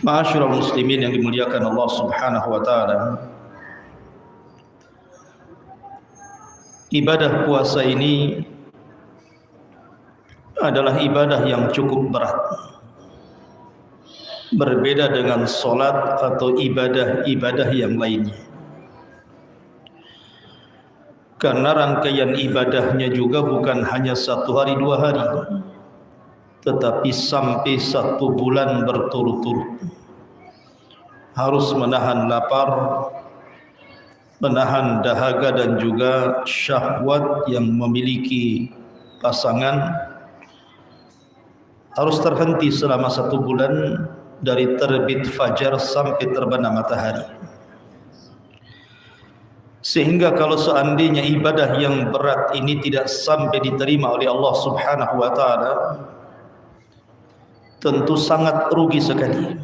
Ma'asyiral muslimin yang dimuliakan Allah Subhanahu wa taala. Ibadah puasa ini adalah ibadah yang cukup berat. Berbeda dengan solat atau ibadah-ibadah yang lainnya. Karena rangkaian ibadahnya juga bukan hanya 1 hari 2 hari, tetapi sampai 1 bulan berturut-turut. Harus menahan lapar, menahan dahaga dan juga syahwat yang memiliki pasangan. Harus terhenti selama 1 bulan dari terbit fajar sampai terbenam matahari. Sehingga kalau seandainya ibadah yang berat ini tidak sampai diterima oleh Allah Subhanahu wa taala, tentu sangat rugi sekali.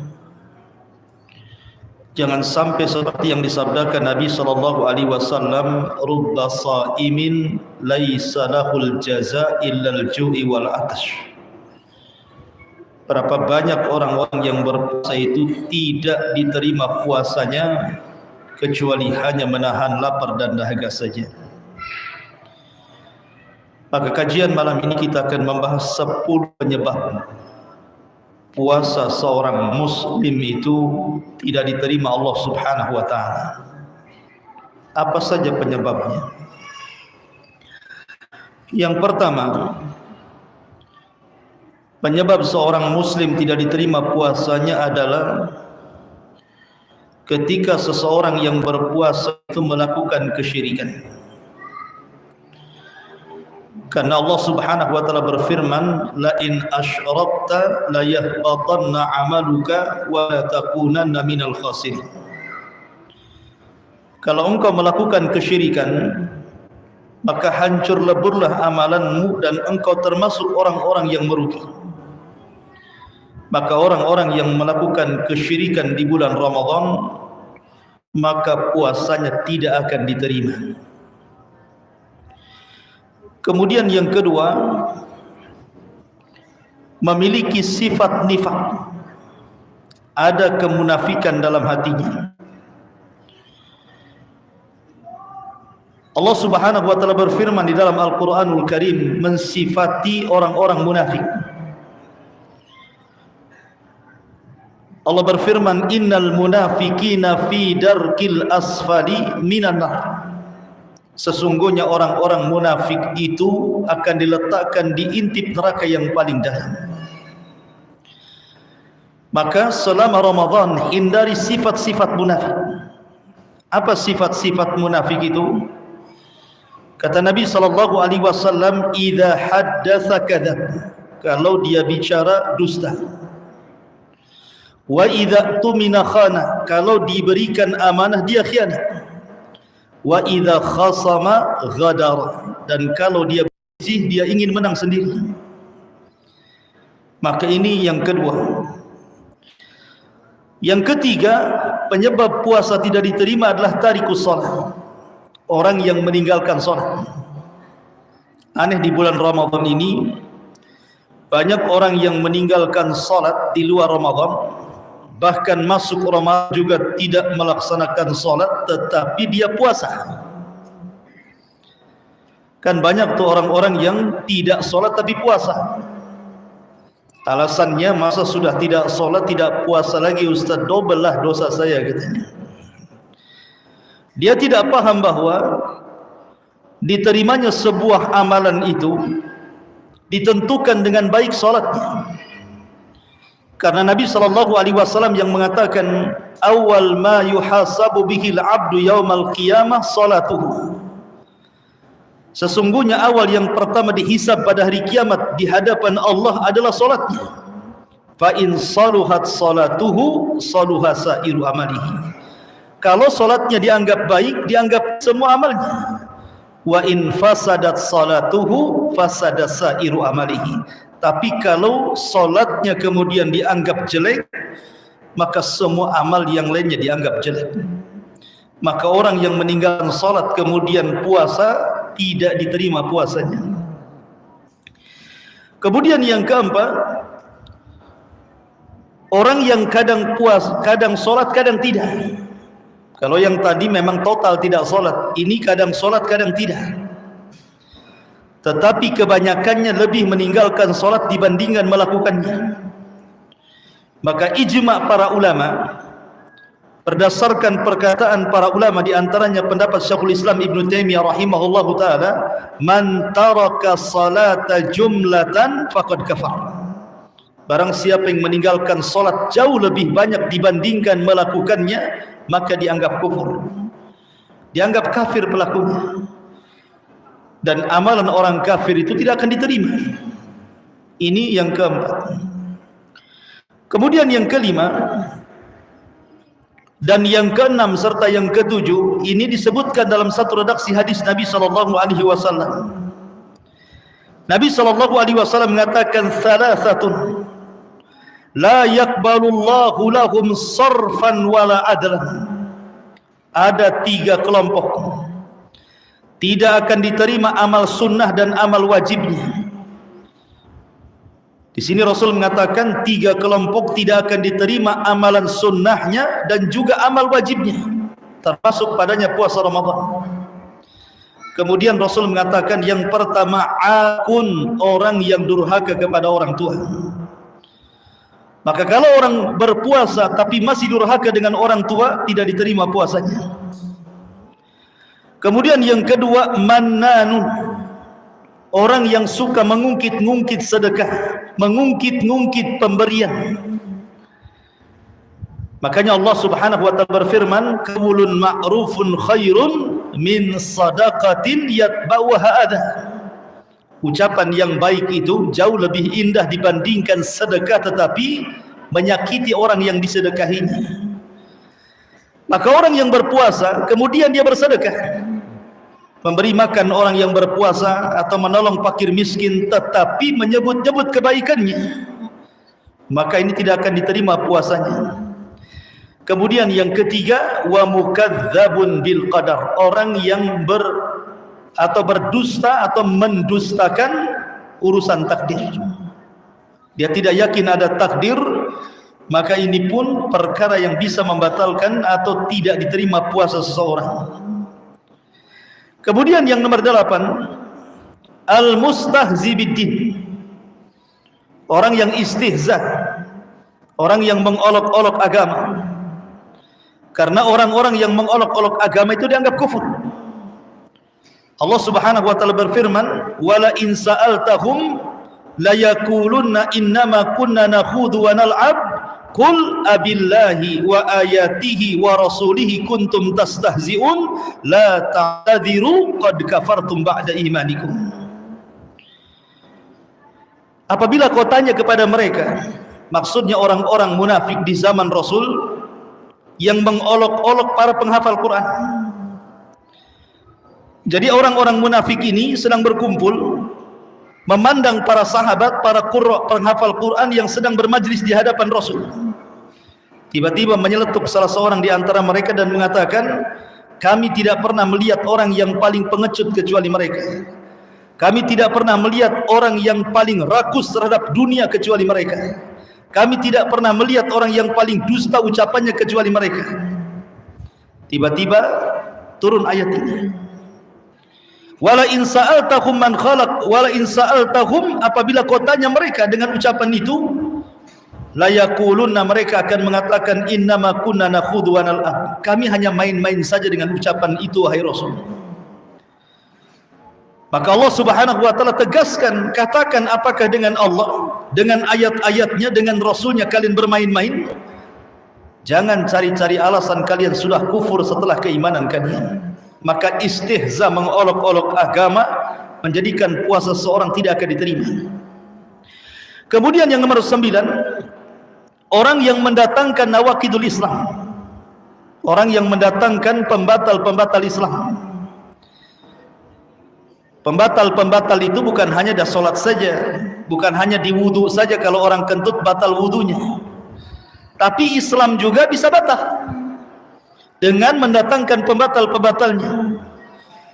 Jangan sampai seperti yang disabdakan Nabi sallallahu alaihi wasallam, rubba shaimin laisa lahul jazaa illa al-ju'i wal 'atash. Berapa banyak orang-orang yang berpuasa itu tidak diterima puasanya kecuali hanya menahan lapar dan dahaga saja. Pada kajian malam ini kita akan membahas 10 penyebab puasa seorang muslim itu tidak diterima Allah Subhanahu wa taala. Apa saja penyebabnya? Yang pertama, penyebab seorang muslim tidak diterima puasanya adalah ketika seseorang yang berpuasa itu melakukan kesyirikan. Karena Allah Subhanahu wa taala berfirman, la in asyrakta la yahbatanna 'amaluka wa la takunanna minal khasirin. Kalau engkau melakukan kesyirikan, maka hancur leburlah amalanmu dan engkau termasuk orang-orang yang merugi. Maka orang-orang yang melakukan kesyirikan di bulan Ramadan, maka puasanya tidak akan diterima. Kemudian yang kedua, memiliki sifat nifaq. Ada kemunafikan dalam hatinya. Allah Subhanahu wa taala berfirman di dalam Al-Qur'anul Karim mensifati orang-orang munafik. Allah berfirman, innal munafiqina fi darkil asfali minan nar. Sesungguhnya orang-orang munafik itu akan diletakkan di intip neraka yang paling dalam. Maka selama Ramadan hindari sifat-sifat munafik. Apa sifat-sifat munafik itu? Kata Nabi sallallahu alaihi wasallam, idza haddatsa kadzab. Kalau dia bicara dusta. Wa idza tumina khana. Kalau diberikan amanah dia khianat. Wa idza khasama ghadar. Dan kalau dia bersih dia ingin menang sendiri. Maka ini yang kedua. Yang ketiga, penyebab puasa tidak diterima adalah tarikus shalah. Orang yang meninggalkan salat. Aneh, di bulan Ramadan ini banyak orang yang meninggalkan salat di luar Ramadan, bahkan masuk Ramadan juga tidak melaksanakan salat, tetapi dia puasa. Kan banyak tuh orang-orang yang tidak salat tapi puasa. Alasannya, masa sudah tidak salat tidak puasa lagi Ustaz, double lah dosa saya katanya. Dia tidak paham bahwa diterimanya sebuah amalan itu ditentukan dengan baik salatnya. Karena Nabi sallallahu alaihi wasallam yang mengatakan, awal ma yuhasabu bihil abdu yaumal qiyamah salatuhu. Sesungguhnya awal yang pertama dihisab pada hari kiamat di hadapan Allah adalah salatnya. Fa in saluhat salatuhu saluha sairu amalihi. Kalau salatnya dianggap baik, dianggap semua amalnya. Wa in fasadat salatuhu fasada sairu amalihi. Tapi kalau salatnya kemudian dianggap jelek, maka semua amal yang lainnya dianggap jelek. Maka orang yang meninggalkan salat kemudian puasa tidak diterima puasanya. Kemudian yang keempat, Orang yang kadang puas, kadang sholat, kadang tidak. Kalau yang tadi memang total tidak sholat, ini kadang sholat, kadang tidak. Tetapi kebanyakannya lebih meninggalkan sholat dibandingkan melakukannya. Maka ijma' para ulama, berdasarkan perkataan para ulama, di antaranya pendapat Syekhul Islam Ibn Taimiyah rahimahullahu ta'ala, man taraka salata jumlatan faqad kafar. Barang siapa yang meninggalkan solat jauh lebih banyak dibandingkan melakukannya, maka dianggap kufur, dianggap kafir pelakunya. Dan amalan orang kafir itu tidak akan diterima. Ini yang keempat. Kemudian yang kelima dan yang keenam serta yang ketujuh, ini disebutkan dalam satu redaksi hadis Nabi SAW. Nabi SAW mengatakan, thalathatun la yakbalullahu lahum sarfan wala adlan. Ada 3 kelompok tidak akan diterima amal sunnah dan amal wajibnya. Di sini Rasul mengatakan 3 kelompok tidak akan diterima amalan sunnahnya dan juga amal wajibnya, termasuk padanya puasa Ramadan. Kemudian Rasul mengatakan yang pertama, akun, orang yang durhaka kepada orang tua. Maka kalau orang berpuasa tapi masih durhaka dengan orang tua, tidak diterima puasanya. Kemudian yang kedua, mannanun, orang yang suka mengungkit-ngungkit sedekah, mengungkit-ngungkit pemberian. Makanya Allah Subhanahu wa ta'ala berfirman, qaulun ma'rufun khairun min sadaqatin yatba'uha adha. Ucapan yang baik itu jauh lebih indah dibandingkan sedekah tetapi menyakiti orang yang disedekahinya. Maka orang yang berpuasa kemudian dia bersedekah, memberi makan orang yang berpuasa atau menolong fakir miskin tetapi menyebut-nyebut kebaikannya, maka ini tidak akan diterima puasanya. Kemudian yang ketiga, wa mukadzabun bil qadar, orang yang berdusta atau mendustakan urusan takdir. Dia tidak yakin ada takdir, maka ini pun perkara yang bisa membatalkan atau tidak diterima puasa seseorang. Kemudian yang nomor 8, al-mustahzi biddin, orang yang istihza, orang yang mengolok-olok agama. Karena orang-orang yang mengolok-olok agama itu dianggap kufur. Allah Subhanahu wa ta'ala berfirman, wala in sa'altahum la yaqulunna innama kunna nakhudhu wa nal'ab qul abillahi wa ayatihi wa rasulihi kuntum tastahzi'un la ta'tadiru qad kafartum ba'da imanikum. Apabila kau tanya kepada mereka, maksudnya orang-orang munafik di zaman Rasul yang mengolok-olok para penghafal Quran. Jadi orang-orang munafik ini sedang berkumpul memandang para sahabat, para qurra, penghafal Quran yang sedang bermajlis di hadapan Rasul. Tiba-tiba menyeletuk salah seorang di antara mereka dan mengatakan, kami tidak pernah melihat orang yang paling pengecut kecuali mereka. Kami tidak pernah melihat orang yang paling rakus terhadap dunia kecuali mereka. Kami tidak pernah melihat orang yang paling dusta ucapannya kecuali mereka. Tiba-tiba turun ayat ini. Wala in sa'altahum man khalaq, wala in sa'altahum, apabila kau tanya mereka dengan ucapan itu, la yaqulunna, mereka akan mengatakan innama kunna nakhudhu wa nal'ab. Kami hanya main-main saja dengan ucapan itu, wahai Rasul. Maka Allah Subhanahu wa ta'ala tegaskan, katakan apakah dengan Allah, dengan ayat-ayatnya, dengan Rasulnya kalian bermain-main? Jangan cari-cari alasan kalian sudah kufur setelah keimanan kalian. Maka istihza, mengolok-olok agama, menjadikan puasa seorang tidak akan diterima. Kemudian yang nomor 9, orang yang mendatangkan nawaqidul Islam, orang yang mendatangkan pembatal-pembatal Islam. Pembatal-pembatal itu bukan hanya dah solat saja, bukan hanya di wudu saja, kalau orang kentut batal wudunya, tapi Islam juga bisa batal dengan mendatangkan pembatal-pembatalnya.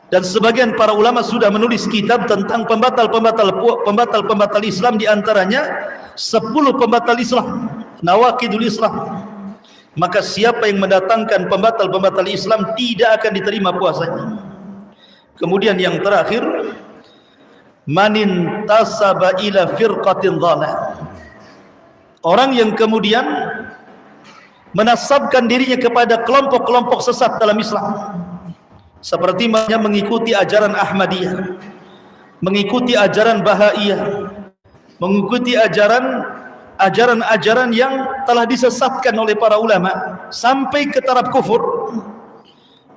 Dan sebagian para ulama sudah menulis kitab tentang pembatal-pembatal Islam, di antaranya 10 pembatal Islam, nawaqidul Islam. Maka siapa yang mendatangkan pembatal-pembatal Islam tidak akan diterima puasanya. Kemudian yang terakhir, manin tasaba ila firqatin dhalah. Orang yang kemudian menasabkan dirinya kepada kelompok-kelompok sesat dalam Islam, seperti mengikuti ajaran Ahmadiyah, mengikuti ajaran Bahaiyah, mengikuti ajaran-ajaran yang telah disesatkan oleh para ulama sampai ke taraf kufur,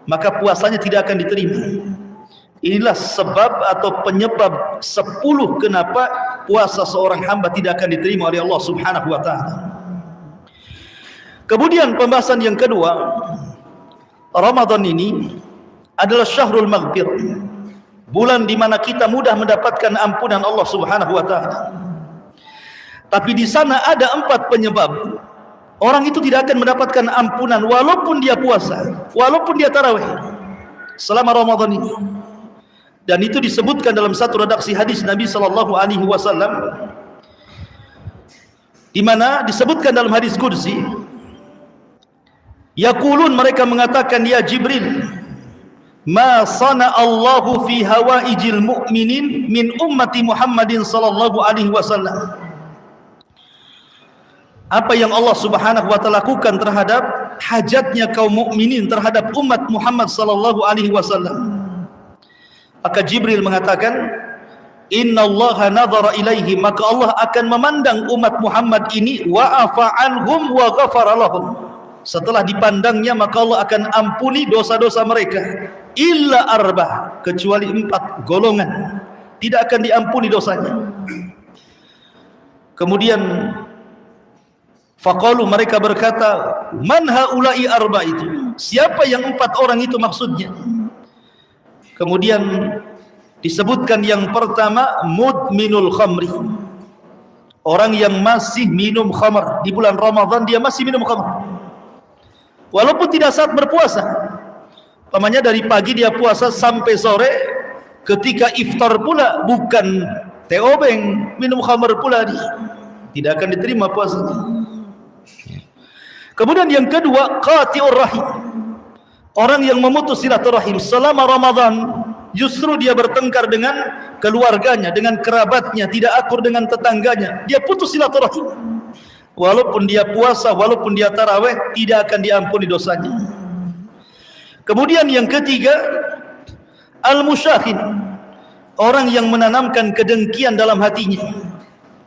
maka puasanya tidak akan diterima. Inilah sebab atau penyebab 10 kenapa puasa seorang hamba tidak akan diterima oleh Allah Subhanahu wa taala. Kemudian pembahasan yang kedua, Ramadan ini adalah syahrul maghfir, bulan di mana kita mudah mendapatkan ampunan Allah Subhanahu wa taala. Tapi di sana ada 4 penyebab orang itu tidak akan mendapatkan ampunan walaupun dia puasa, walaupun dia tarawih selama Ramadan ini. Dan itu disebutkan dalam satu redaksi hadis Nabi sallallahu alaihi wasallam, di mana disebutkan dalam hadis qudsi, yaqulun, mereka mengatakan, ya Jibril, ma sana Allahu fi hawaijil mu'minin min ummati Muhammadin sallallahu alaihi wasallam. Apa yang Allah Subhanahu wa taala lakukan terhadap hajatnya kaum mukminin terhadap umat Muhammad sallallahu alaihi wasallam. Maka Jibril mengatakan, innallaha nadhara ilaihi, maka Allah akan memandang umat Muhammad ini, wa afa anhum wa ghafara lahum. Setelah dipandangnya, maka Allah akan ampuni dosa-dosa mereka, illa arba, kecuali 4 golongan tidak akan diampuni dosanya. Kemudian faqalu, mereka berkata, man haula'i arba, itu siapa yang 4 orang itu maksudnya? Kemudian disebutkan yang pertama, mudminul khamri, orang yang masih minum khamr. Di bulan Ramadan dia masih minum khamr walaupun tidak saat berpuasa. Pamannya dari pagi dia puasa sampai sore, ketika iftar pula bukan teobeng, minum khamr pula, dia tidak akan diterima puasanya. Kemudian yang kedua, qati'ur rahim, orang yang memutus silaturahim selama Ramadan. Justru dia bertengkar dengan keluarganya, dengan kerabatnya, tidak akur dengan tetangganya, dia putus silaturahim. Walaupun dia puasa, walaupun dia tarawih, tidak akan diampuni dosanya. Kemudian yang ketiga, al-musyahin, orang yang menanamkan kedengkian dalam hatinya,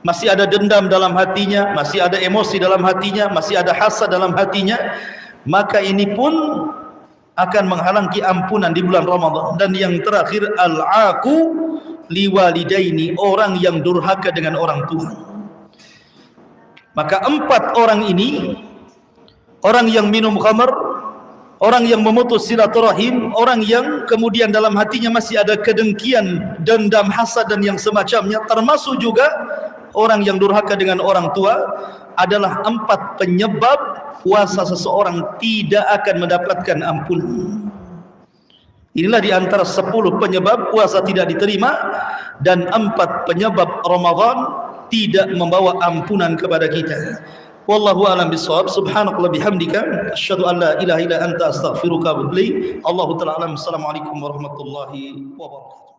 masih ada dendam dalam hatinya, masih ada emosi dalam hatinya, masih ada hasad dalam hatinya, maka ini pun akan menghalangi ampunan di bulan Ramadan. Dan yang terakhir, al-aqu liwalidaini, orang yang durhaka dengan orang tua. Maka 4 orang ini, orang yang minum khamr, orang yang memutus silaturahim, orang yang kemudian dalam hatinya masih ada kedengkian, dendam, hasad dan yang semacamnya, termasuk juga orang yang durhaka dengan orang tua, adalah 4 penyebab puasa seseorang tidak akan mendapatkan ampunan. Inilah di antara 10 penyebab puasa tidak diterima, dan 4 penyebab Ramadan tidak membawa ampunan kepada kita. Wallahu a'lam bishawab. Subhanakallah bihamdika, asyhadu an la ilaha illa anta, astaghfiruka wa atubu ilaik. Allahu ta'ala alam. Assalamualaikum warahmatullahi wabarakatuh.